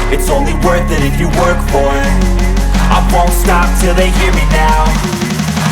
It's only worth it if you work for it. I won't stop till they hear me now.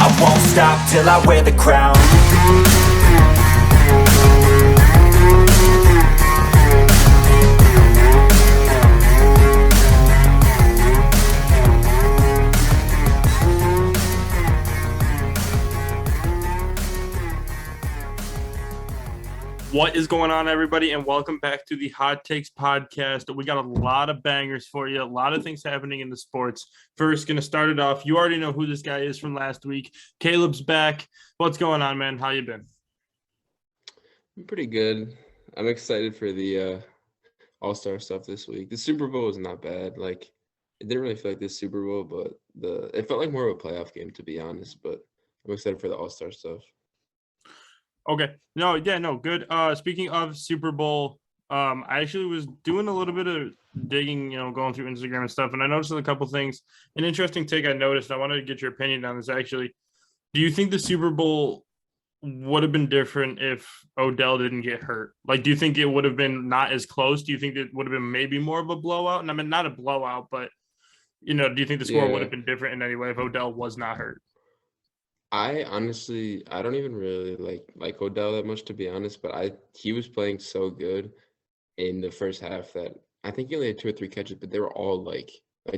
I won't stop till I wear the crown. What is going on, everybody, and welcome back to the Hot Takes podcast. We got a lot of bangers for you, a lot of things happening in the sports. First, going to start it off. You already know who this guy is from last week. Caleb's back. What's going on, man? How you been? I'm pretty good. I'm excited for the All-Star stuff this week. The Super Bowl was not bad. Like, it didn't really feel like this Super Bowl, but it felt like more of a playoff game, to be honest. But I'm excited for the All-Star stuff. Okay. No, good. Speaking of Super Bowl, I actually was doing a little bit of digging, going through Instagram and stuff, and I noticed a couple things. An interesting take I noticed. I wanted to get your opinion on this, actually. Do you think the Super Bowl would have been different if Odell didn't get hurt? Like, do you think it would have been not as close? Do you think it would have been maybe more of a blowout? And I mean, not a blowout, but, do you think the score would have been different in any way if Odell was not hurt? I don't even really like Odell that much, to be honest, but he was playing so good in the first half that I think he only had 2 or 3 catches, but they were all like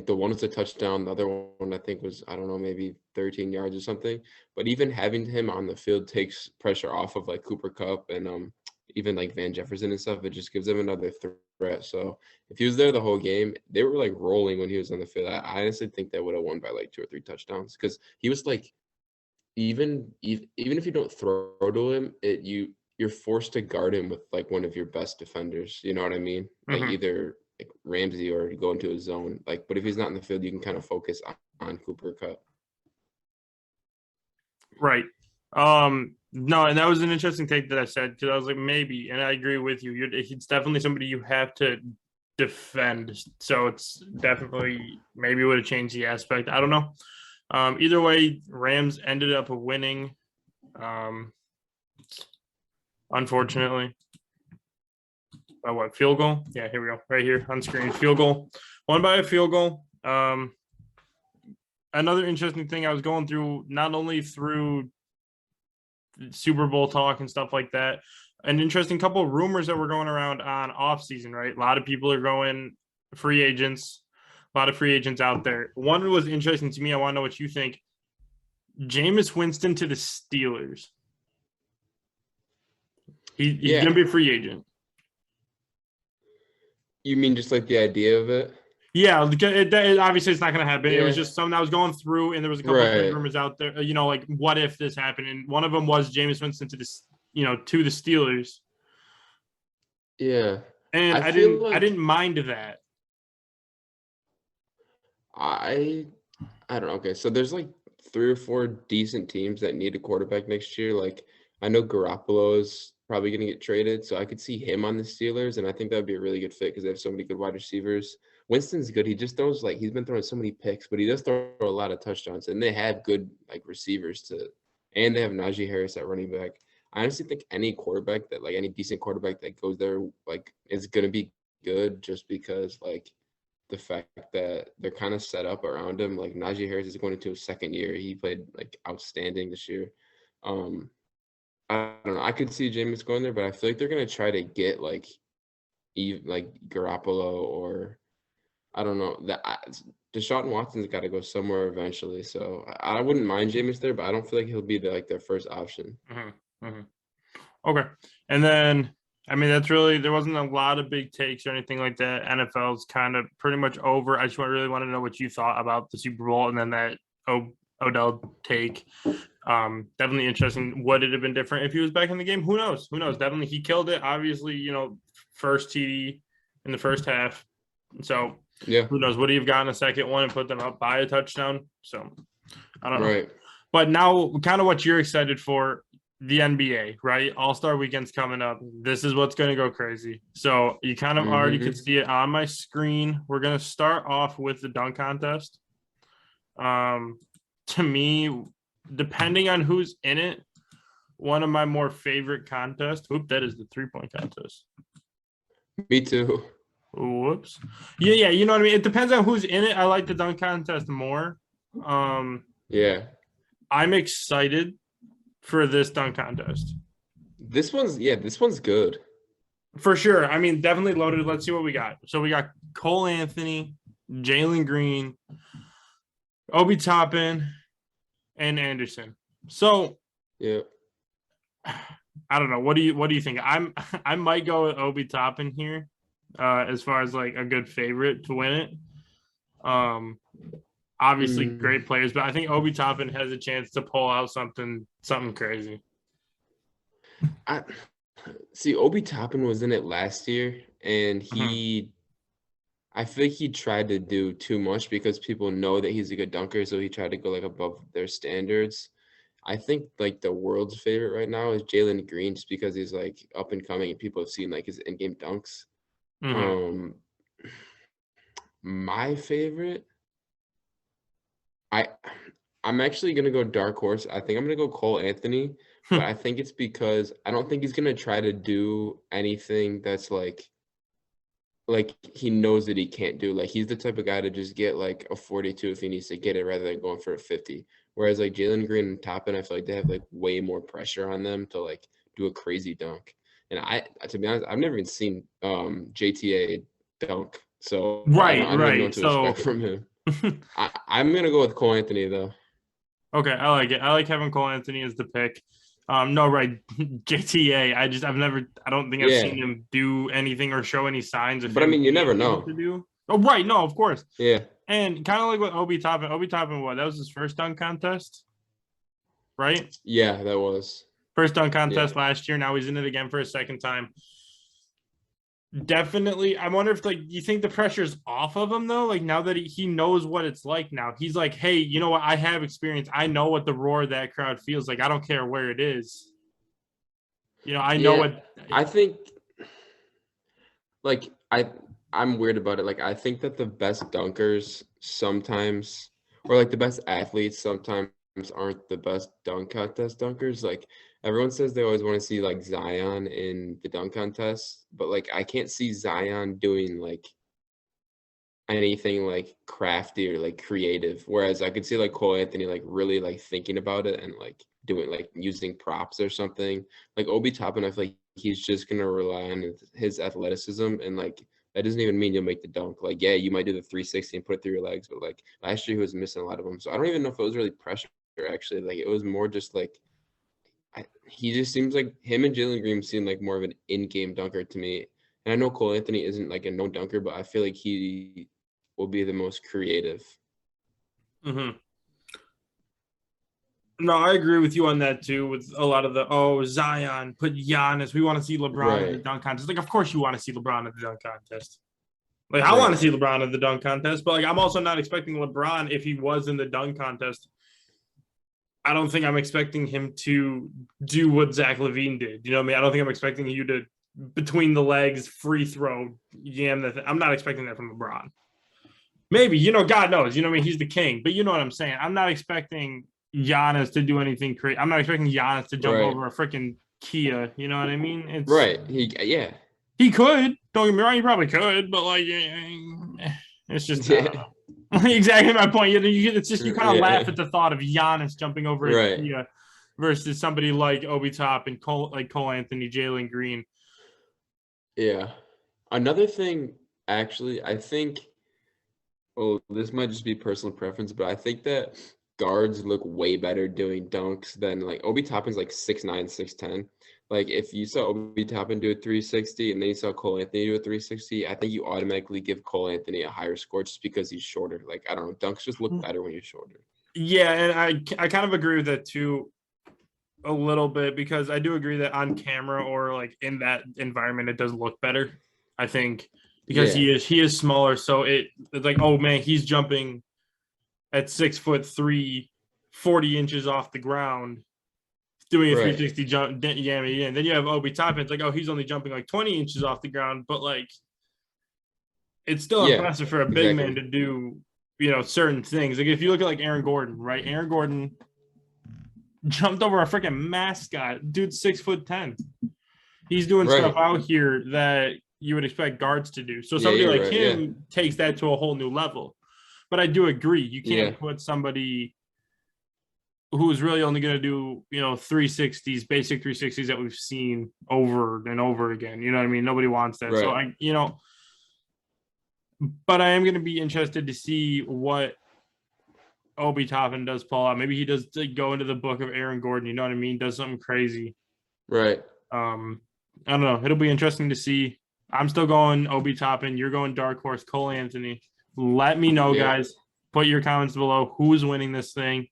the one was a touchdown, the other one I think was, I don't know, maybe 13 yards or something. But even having him on the field takes pressure off of like Cooper Kupp and even like Van Jefferson and stuff. It just gives them another threat. So if he was there the whole game, they were like rolling when he was on the field. I honestly think they would have won by like 2 or 3 touchdowns because he was like, even if you don't throw to him, you're forced to guard him with like one of your best defenders. You know what I mean? Like either like Ramsey or go into a zone. Like, but if he's not in the field, you can kind of focus on Cooper Kupp. Right. No, and that was an interesting take that I said because I was like, maybe, and I agree with you. He's definitely somebody you have to defend. So it's definitely maybe would have changed the aspect. I don't know. Either way, Rams ended up winning. Unfortunately, by what, field goal? Yeah, here we go, right here on screen. Field goal, won by a field goal. Another interesting thing I was going through, not only through Super Bowl talk and stuff like that, an interesting couple of rumors that were going around on offseason, right? A lot of people are going free agents. A lot of free agents out there. One was interesting to me. I want to know what you think. Jameis Winston to the Steelers. He's going to be a free agent. You mean just like the idea of it? Yeah, obviously it's not going to happen. Yeah. It was just something I was going through, and there was a couple of rumors out there. Like what if this happened? And one of them was Jameis Winston to the, to the Steelers. Yeah, and I didn't mind that. I don't know. Okay, so there's like 3 or 4 decent teams that need a quarterback next year. Like I know Garoppolo is probably going to get traded, so I could see him on the Steelers, and I think that would be a really good fit because they have so many good wide receivers. Winston's good. He just throws he's been throwing so many picks, but he does throw a lot of touchdowns, and they have good receivers and they have Najee Harris at running back. I honestly think any quarterback that any decent quarterback that goes there is going to be good just because the fact that they're kind of set up around him. Like Najee Harris is going into his 2nd year. He played outstanding this year. I don't know. I could see Jameis going there, but I feel like they're gonna try to get Garoppolo or I don't know. Deshaun Watson's got to go somewhere eventually. So I wouldn't mind Jameis there, but I don't feel like he'll be their first option. Okay, and then. I mean, there wasn't a lot of big takes or anything like that. NFL's kind of pretty much over. I just really want to know what you thought about the Super Bowl and then that Odell take. Definitely interesting. Would it have been different if he was back in the game? Who knows? Definitely he killed it. Obviously, first TD in the first half. So, yeah. Who knows? Would he have gotten a second one and put them up by a touchdown? So, I don't know. Right. But now kind of what you're excited for. The NBA, right? All-Star Weekend's coming up. This is what's going to go crazy. So you kind of already could see it on my screen. We're going to start off with the dunk contest. To me, depending on who's in it, one of my more favorite contests. Oop, that is the 3-point contest. Me too. Whoops. Yeah, you know what I mean? It depends on who's in it. I like the dunk contest more. Yeah. I'm excited for this dunk contest. This one's good. For sure. I mean, definitely loaded. Let's see what we got. So we got Cole Anthony, Jalen Green, Obi Toppin, and Anderson. So Yeah. I don't know. What do you think? I might go with Obi Toppin here, as far as like a good favorite to win it. Obviously great players, but I think Obi Toppin has a chance to pull out something crazy. I see Obi Toppin was in it last year, and I feel like he tried to do too much because people know that he's a good dunker, so he tried to go like above their standards. I think like the world's favorite right now is Jalen Green, just because he's like up and coming and people have seen like his in-game dunks. My favorite, I'm actually gonna go dark horse. I think I'm gonna go Cole Anthony, but I think it's because I don't think he's gonna try to do anything that's like he knows that he can't do. Like he's the type of guy to just get like a 42 if he needs to get it rather than going for a 50. Whereas like Jalen Green and Toppin, I feel like they have like way more pressure on them to like do a crazy dunk. And to be honest, I've never even seen JTA dunk. So I don't know what to expect from him. I'm gonna go with Cole Anthony though. Okay, I like it. I like having Cole Anthony as the pick. No, right. JTA. I don't think I've seen him do anything or show any signs of. But I mean, you never know. To do. Oh, right. No, of course. Yeah. And kind of like with Obi Toppin. Obi Toppin, what? That was his first dunk contest, right? Yeah, that was. First dunk contest last year. Now he's in it again for a second time. Definitely. I wonder if like you think the pressure's off of him though? Like now that he knows what it's like now. He's like, hey, you know what? I have experience. I know what the roar of that crowd feels like. I don't care where it is. You know, I know what I think like I'm weird about it. Like I think that the best dunkers sometimes or like the best athletes sometimes aren't the best dunk contest dunkers. Like everyone says they always want to see like Zion in the dunk contest, but like I can't see Zion doing like anything like crafty or like creative. Whereas I could see like Cole Anthony like really like thinking about it and like doing like using props or something. Like Obi Toppin, I feel like he's just gonna rely on his athleticism and like that doesn't even mean you'll make the dunk. Like, yeah, you might do the 360 and put it through your legs, but like last year he was missing a lot of them. So I don't even know if it was really pressure actually. Like it was more just like he just seems like him and Jalen Green seem like more of an in-game dunker to me. And I know Cole Anthony isn't like a no dunker, but I feel like he will be the most creative. No, I agree with you on that too. With a lot of the Zion, put Giannis. We want to see LeBron in the dunk contest. Like, of course you want to see LeBron at the dunk contest. Like, I want to see LeBron at the dunk contest, but like I'm also not expecting LeBron if he was in the dunk contest. I don't think I'm expecting him to do what Zach LaVine did. You know what I mean? I don't think I'm expecting you to between the legs free throw I'm not expecting that from LeBron. Maybe, you know, God knows. You know what I mean? He's the king, but you know what I'm saying. I'm not expecting Giannis to do anything crazy. I'm not expecting Giannis to jump over a freaking Kia. You know what I mean? It's He could. Don't get me wrong. He probably could, but like, it's just exactly my point. It's just you kind of laugh at the thought of Giannis jumping over a Kia versus somebody like Obi Top and Cole Anthony, Jalen Green. Yeah. Another thing, actually, I think. Well, this might just be personal preference, but I think that guards look way better doing dunks than like Obi Toppin's like 6'9", 6'10". Like if you saw Obi Toppin do a 360 and then you saw Cole Anthony do a 360, I think you automatically give Cole Anthony a higher score just because he's shorter. Like I don't know, dunks just look better when you're shorter. Yeah, and I kind of agree with that too a little bit because I do agree that on camera or like in that environment it does look better. I think because he is smaller, so it's like, oh man, he's jumping at 6'3", 40 inches off the ground, doing a 360 jump. Yeah, and then you have Obi Toppin. It's like, oh, he's only jumping like 20 inches off the ground, but like, it's still impressive for a big man to do, you know, certain things. Like if you look at like Aaron Gordon, right? Aaron Gordon jumped over a freaking mascot. Dude's 6'10". He's doing stuff out here that you would expect guards to do. So Yeah, somebody you're like right, him takes that to a whole new level. But I do agree, you can't Yeah. put somebody who is really only going to do, 360s, basic 360s that we've seen over and over again. You know what I mean? Nobody wants that. So Right. but I am going to be interested to see what Obi Toppin does pull out. Maybe he does go into the book of Aaron Gordon. You know what I mean? Does something crazy. Right. I don't know. It'll be interesting to see. I'm still going Obi Toppin. You're going dark horse Cole Anthony. Let me know, Yeah. guys. Put your comments below. Who's winning this thing?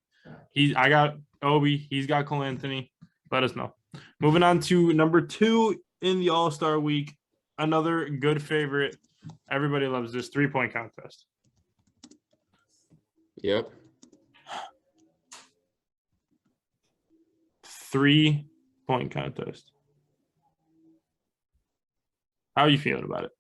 I got Obi. He's got Cole Anthony. Let us know. Moving on to number 2 in the All-Star Week. Another good favorite. Everybody loves this 3-point contest. Yep. 3-point contest. How are you feeling about it?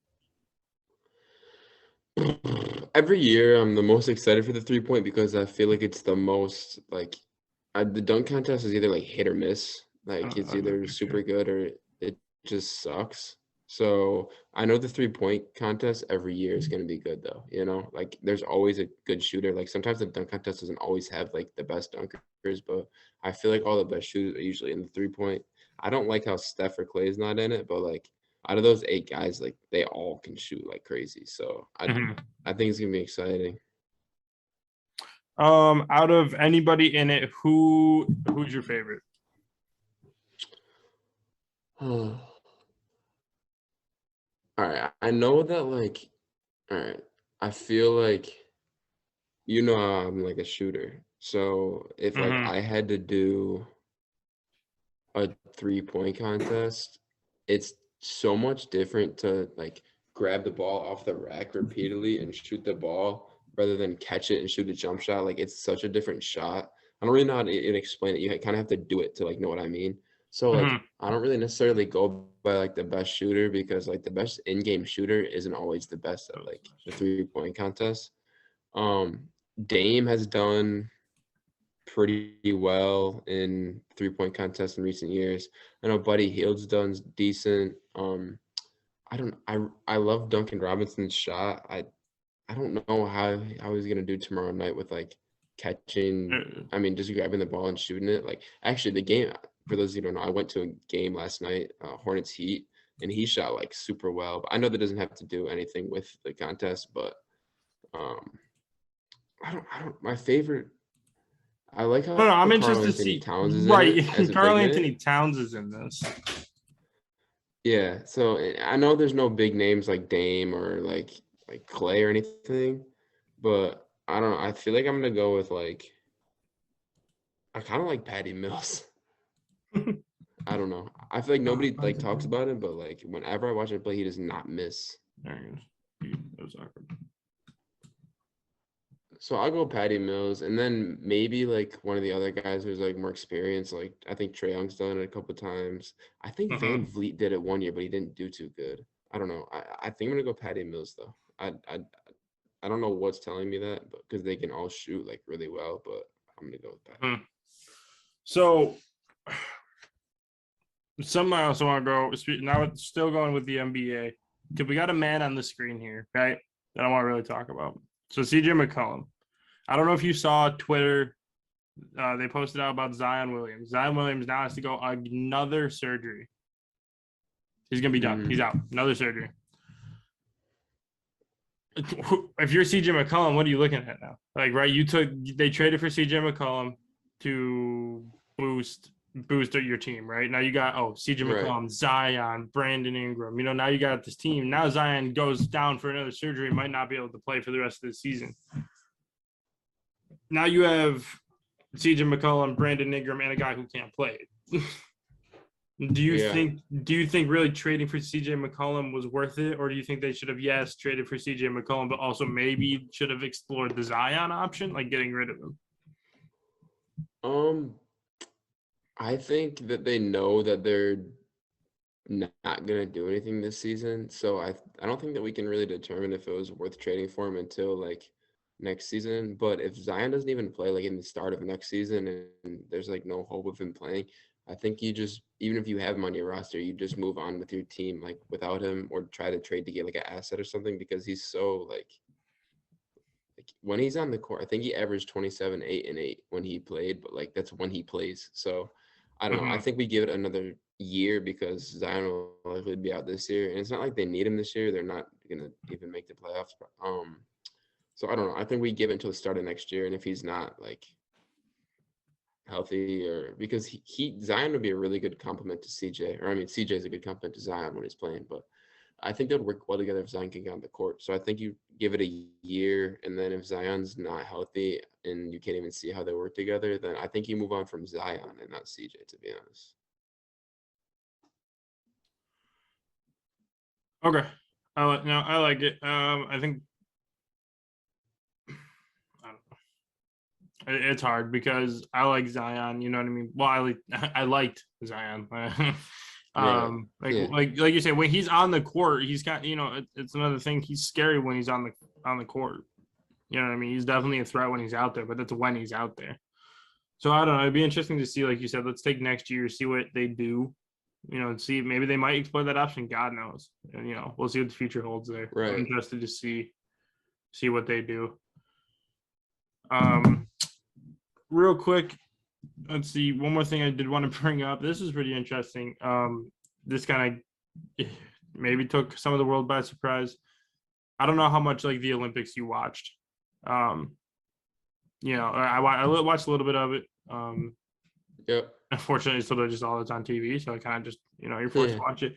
Every year, I'm the most excited for the 3-point because I feel like it's the most like the dunk contest is either like hit or miss. Like it's either super good or it just sucks. So I know the 3-point contest every year is going to be good though. Like there's always a good shooter. Like sometimes the dunk contest doesn't always have like the best dunkers, but I feel like all the best shooters are usually in the 3-point. I don't like how Steph or Clay is not in it, but like out of those 8 guys, like they all can shoot like crazy. So I think it's gonna be exciting. Out of anybody in it, who's your favorite? All right, I know that like, all right, I feel like I'm like a shooter. So if like I had to do a 3-point contest, it's so much different to like grab the ball off the rack repeatedly and shoot the ball rather than catch it and shoot a jump shot. Like it's such a different shot. I don't really know how to explain it. You kind of have to do it to like know what I mean. So like I don't really necessarily go by like the best shooter because like the best in-game shooter isn't always the best at like the 3-point contest. Dame has done pretty well in 3-point contests in recent years. I know Buddy Hield's done decent. I love Duncan Robinson's shot. I don't know how he's gonna do tomorrow night with like catching. I mean, just grabbing the ball and shooting it. Like actually, the game for those of you who don't know, I went to a game last night, Hornets Heat, and he shot like super well. But I know that doesn't have to do anything with the contest, but I don't. My favorite. I like how I'm Karl interested to Anthony see. Towns is Right, in it as a Karl big man. Anthony Towns is in this. Yeah, so I know there's no big names like Dame or like Clay or anything, but I don't know. I feel like I'm gonna go with like I kind of like Patty Mills. I don't know. I feel like nobody like talks about him, but like whenever I watch him play, he does not miss. There he is. That was awkward. So I'll go Patty Mills, and then maybe like one of the other guys who's like more experienced. Like I think Trae Young's done it a couple times. I think Van Vliet did it one year, but he didn't do too good. I don't know. I think I'm gonna go Patty Mills though. I don't know what's telling me that, but because they can all shoot like really well, but I'm gonna go with Patty. So something I also want to go now. It's still going with the NBA because we got a man on the screen here, right? That I want to really talk about. So CJ McCollum. I don't know if you saw Twitter. They posted out about Zion Williams. Zion Williams now has to go another surgery. He's gonna be done. He's out. Another surgery. If you're CJ McCollum, what are you looking at now? Like, right? They traded for CJ McCollum to boost your team, right? Now you got CJ McCollum, Zion, Brandon Ingram. Now you got this team. Now Zion goes down for another surgery, might not be able to play for the rest of the season. Now you have CJ McCollum, Brandon Ingram, and a guy who can't play. Do you think really trading for CJ McCollum was worth it, or do you think they should have traded for CJ McCollum, but also maybe should have explored the Zion option, like getting rid of him? I think that they know that they're not gonna do anything this season, so I don't think that we can really determine if it was worth trading for him until like next season. But if Zion doesn't even play like in the start of next season and there's like no hope of him playing, I think you just, even if you have him on your roster, you just move on with your team like without him, or try to trade to get like an asset or something, because he's so like when he's on the court, I think he averaged 27, 8, and 8 when he played, but like that's when he plays. So I don't know. I Mhm. think we give it another year because Zion will likely be out this year. And it's not like they need him this year. They're not gonna even make the playoffs. So I don't know. I think we give it until the start of next year. And if he's not like healthy, or because he Zion would be a really good complement to CJ, or I mean CJ is a good complement to Zion when he's playing, but I think they'd work well together if Zion can get on the court. So I think you give it a year, and then if Zion's not healthy and you can't even see how they work together, then I think you move on from Zion and not CJ, to be honest. Okay. I like it. I think I don't know. It's hard because I like Zion. You know what I mean? Well, I liked Zion. Right. Yeah. Like you say, when he's on the court, he's got it's another thing. He's scary when he's on the court. You know what I mean? He's definitely a threat when he's out there, but that's when he's out there. So I don't know. It'd be interesting to see, like you said, let's take next year, see what they do. And see maybe they might explore that option. God knows. And we'll see what the future holds there. I'm Right. interested to see what they do. Real quick, let's see. One more thing I did want to bring up. This is pretty interesting. This kind of maybe took some of the world by surprise. I don't know how much like the Olympics you watched. I watched a little bit of it. Yep. Unfortunately, it's still just all it's on TV, so I kind of just you're forced to watch it.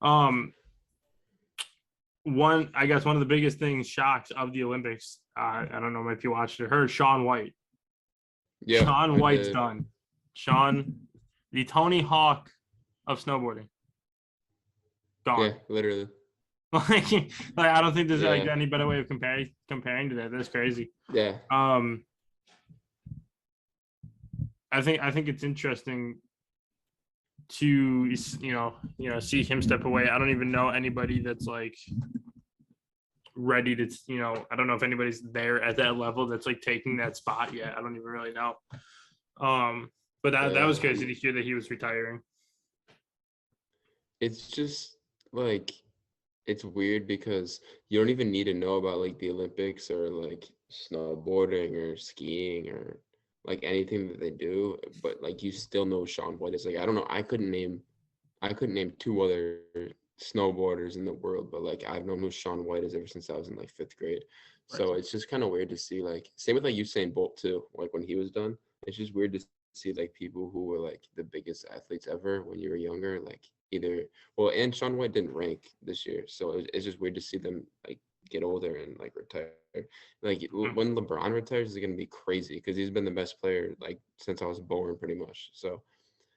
I guess one of the biggest shocks of the Olympics. I don't know if you watched it. Heard Shaun White. Yeah. Shaun White's done. Shaun, the Tony Hawk of snowboarding, gone. Yeah, literally. like I don't think there's like Yeah. any better way of comparing to that. That's crazy. Yeah. I think it's interesting to see him step away. I don't even know anybody that's like ready to I don't know if anybody's there at that level that's like taking that spot yet. I don't even really know. But that was crazy to hear that he was retiring. It's just like, it's weird because you don't even need to know about like the Olympics or like snowboarding or skiing or like anything that they do, but like you still know Shaun White is. Like, I don't know, I couldn't name 2 other snowboarders in the world, but like I've known who Shaun White is ever since I was in like 5th grade. So it's just kind of weird to see, like, same with like Usain Bolt too. Like when he was done, it's just weird to see like people who were like the biggest athletes ever when you were younger, like and Shaun White didn't rank this year, so it's just weird to see them like get older and like retire. Like when LeBron retires, it's gonna be crazy because he's been the best player like since I was born, pretty much. So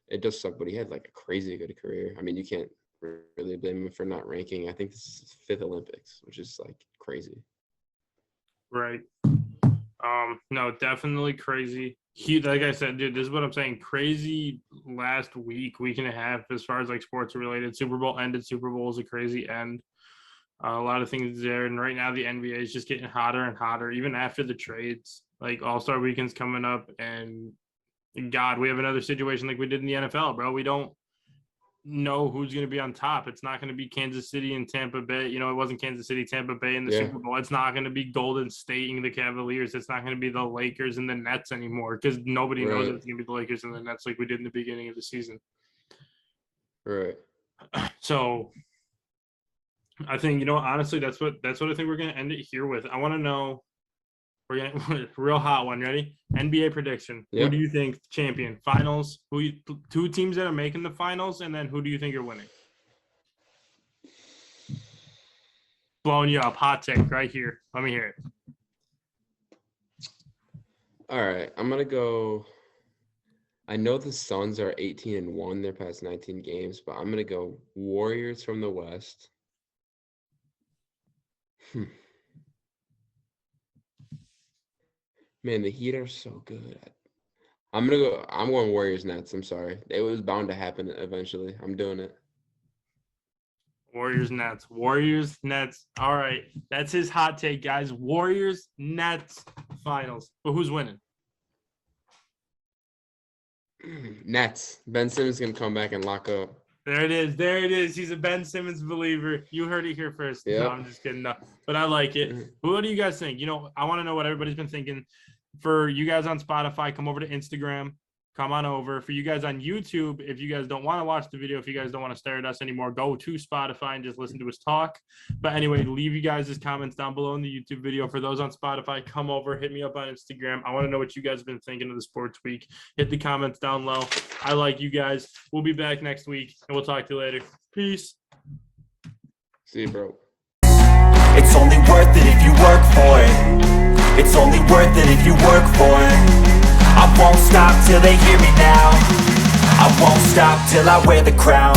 it does suck, but he had like a crazy good career. I mean, you can't really blame him for not ranking. I think this is his 5th Olympics, which is like crazy. Right. No, definitely crazy. Like I said, dude, this is what I'm saying. Crazy last week and a half, as far as like sports related. Super Bowl ended. Super Bowl was a crazy end. A lot of things there, and right now the NBA is just getting hotter and hotter. Even after the trades, like All-Star Weekend's coming up, and God, we have another situation like we did in the NFL, bro. We don't know who's going to be on top. It's not going to be Kansas City and Tampa Bay. It wasn't Kansas City, Tampa Bay in the Super Bowl. It's not going to be Golden State and the Cavaliers. It's not going to be the Lakers and the Nets anymore because nobody knows it's going to be the Lakers and the Nets like we did in the beginning of the season. Right. So I think, honestly, that's what I think we're going to end it here with. I want to know, we're going real hot one. Ready? NBA prediction. Yep. Who do you think champion? Finals? 2 teams that are making the finals, and then who do you think are winning? Blowing you up. Hot take right here. Let me hear it. All right. I'm going to go. I know the Suns are 18-1. They're past 19 games, but I'm going to go Warriors from the West. Man, the Heat are so good. I'm going Warriors Nets. I'm sorry. It was bound to happen eventually. I'm doing it. Warriors Nets. All right. That's his hot take, guys. Warriors Nets finals. But who's winning? Nets. Ben Simmons is gonna come back and lock up. There it is. There it is. He's a Ben Simmons believer. You heard it here first. No, Yep. I'm just kidding. No, but I like it. What do you guys think? I want to know what everybody's been thinking. For you guys on Spotify, come over to Instagram. Come on over. For you guys on YouTube, if you guys don't want to watch the video, if you guys don't want to stare at us anymore, go to Spotify and just listen to us talk. But anyway, leave you guys' comments down below in the YouTube video. For those on Spotify, come over, hit me up on Instagram. I want to know what you guys have been thinking of the sports week. Hit the comments down low. I like you guys. We'll be back next week, and we'll talk to you later. Peace. See you, bro. It's only worth it if you work for it. It's only worth it if you work for it. I won't stop till they hear me now. I won't stop till I wear the crown.